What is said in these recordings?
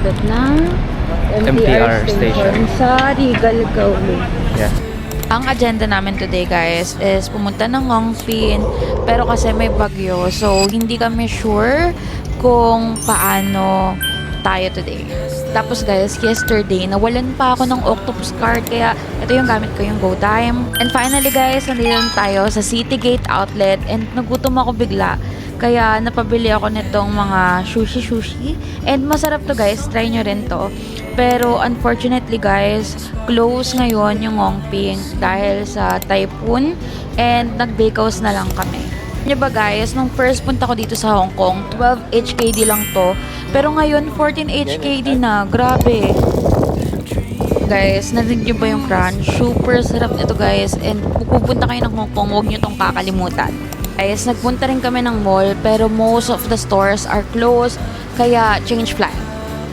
malapit na MTR station sa Regal Gowling. Yeah. Ang agenda namin today guys is pumunta ng Ngongpin pero kasi may bagyo so hindi kami sure kung paano tayo today. Tapos guys, yesterday nawalan pa ako ng octopus card kaya ito yung gamit ko yung GoTime. And finally guys, nandito tayo sa Citygate Outlet and nagutom ako bigla. Kaya napabili ako nitong mga sushi and masarap to guys, try nyo rin to. Pero unfortunately guys, close ngayon yung Ngongping dahil sa typhoon and nag-bakehouse na lang kami. Ano ba guys, nung first punta ko dito sa Hong Kong, 12 HKD lang to. Pero ngayon, 14 HKD na. Grabe. Guys, narinig nyo ba yung crunch? Super sarap nito guys. And kung pupunta kayo ng Hong Kong, huwag nyo tong kakalimutan. Guys, nagpunta rin kami ng mall pero most of the stores are closed. Kaya change plan.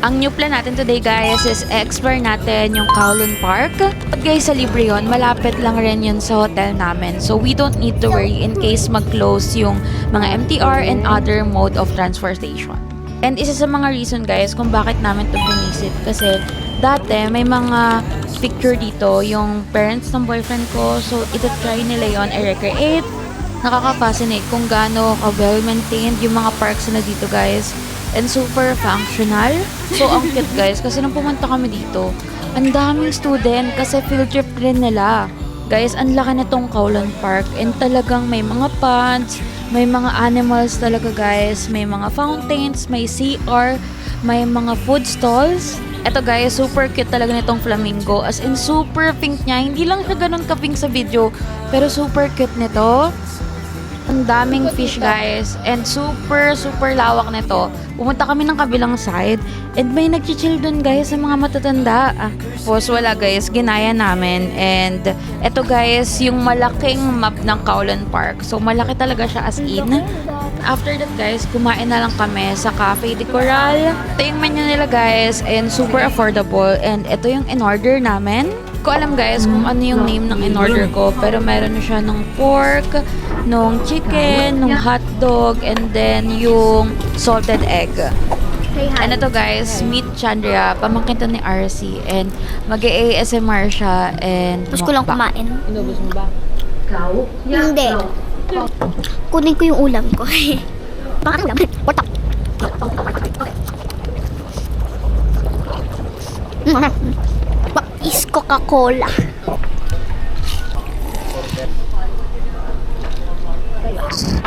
Ang new plan natin today guys is explore natin yung Kowloon Park. But guys, sa libre yun, malapit lang rin yun sa hotel namin. So we don't need to worry in case mag-close yung mga MTR and other mode of transportation. And isa sa mga reason guys kung bakit namin to binisit kasi dati may mga picture dito yung parents ng boyfriend ko. So ito-try nila yon i-recreate. Nakaka-fascinate kung gaano ka-well-maintained yung mga parks na dito guys. And super functional. So, ang cute guys. Kasi nung pumunta kami dito, ang daming student kasi field trip rin nila. Guys, ang laki nitong Kowloon Park. And talagang may mga ponds, may mga animals talaga guys. May mga fountains, may CR, may mga food stalls. Eto guys, super cute talaga nitong flamingo. As in, super pink niya. Hindi lang siya ganun ka-pink sa video. Pero super cute nito. Ang daming fish guys and super lawak nito. Pumunta kami ng kabilang side and may nagchichill dun guys sa mga matatanda. Tapos wala guys, ginaya namin and eto guys yung malaking map ng Kowloon Park. So malaki talaga siya as in. After that guys, kumain na lang kami sa Cafe de Coral. Ito yung menu nila guys and super affordable and ito yung in-order namin. Ko alam guys kung ano yung name ng in-order ko pero meron na siya ng pork, nung chicken, nung hotdog, and then yung salted egg. And ito guys, meet Chandria, pamangkin to ni RC and mag-ASMR siya and Gusto ko lang kumain. Inubos mo ba? Hindi. Kunin ko yung ulam ko. Bakit ulam? Portok. Is Coca-Cola.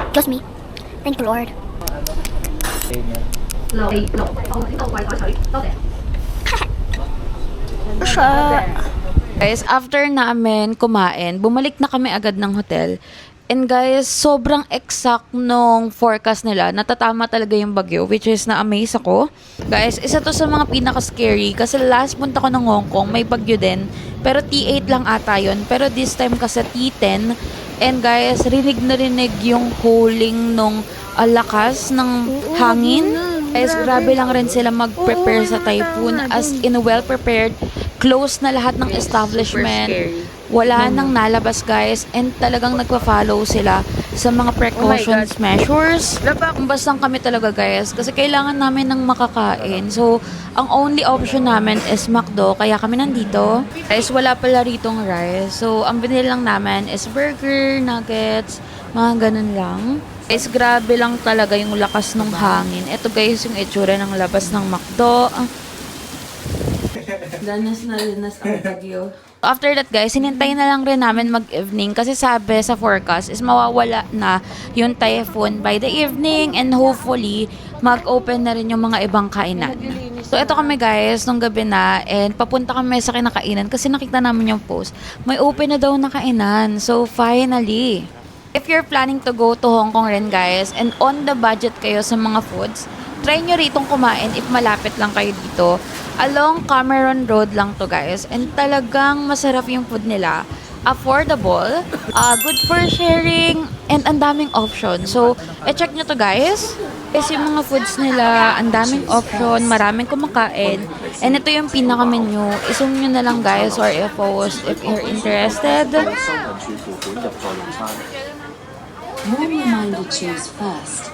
Bless me. Thank you, Lord. Guys, after namin kumain, bumalik na kami agad ng hotel. And guys, sobrang exact nung forecast nila. Natatama talaga yung bagyo, which is na-amaze ako. Guys, isa to sa mga pinaka-scary kasi last punta ko ng Hong Kong, may bagyo din. Pero T8 lang ata yun. Pero this time kasi T10. And guys, rinig na rinig yung howling nung lakas ng hangin. Guys, grabe lang rin sila mag-prepare sa typhoon. As in, well-prepared. Close na lahat ng establishment. Wala nang nalabas guys and talagang nagpa-follow sila sa mga precautions measures. Umbas lang kami talaga guys kasi kailangan namin ng makakain. So, ang only option namin is McDo kaya kami nandito. Guys, wala pala ritong rice. So, ang binili lang namin is burger, nuggets, mga ganun lang. Guys, grabe lang talaga yung lakas ng hangin. Ito guys yung itsura ng labas ng McDo. Danas na danas ang bagyo. After that guys, hinintay na lang rin namin mag-evening kasi sabi sa forecast is mawawala na yung typhoon by the evening and hopefully mag-open na rin yung mga ibang kainan. So ito kami guys, nung gabi na and papunta kami sa kinakainan kasi nakita namin yung post. May open na daw na kainan. So finally, if you're planning to go to Hong Kong rin guys and on the budget kayo sa mga foods, try nyo ritong kumain if malapit lang kayo dito. Along Cameron Road lang to guys. And talagang masarap yung food nila. Affordable, good for sharing, and ang daming option. So, check nyo to guys. Kasi yung mga foods nila, ang daming option, maraming kumakain. And ito yung pinaka-menu. Isum nyo na lang guys or i-post if you're interested. More reminder choose first.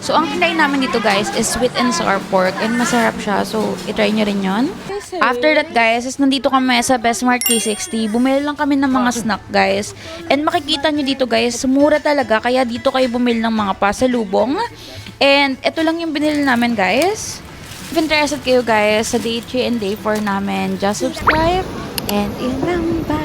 So, ang kinain namin dito guys is sweet and sour pork and masarap siya. So, itry nyo rin yon. After that guys, is nandito kami sa Bestmart 360. Bumili lang kami ng mga snack guys. And makikita nyo dito guys, mura talaga. Kaya dito kayo bumili ng mga pasalubong. And ito lang yung binili namin guys. If interested kayo guys sa day 3 and day 4 namin, just subscribe. And yun lang, bye!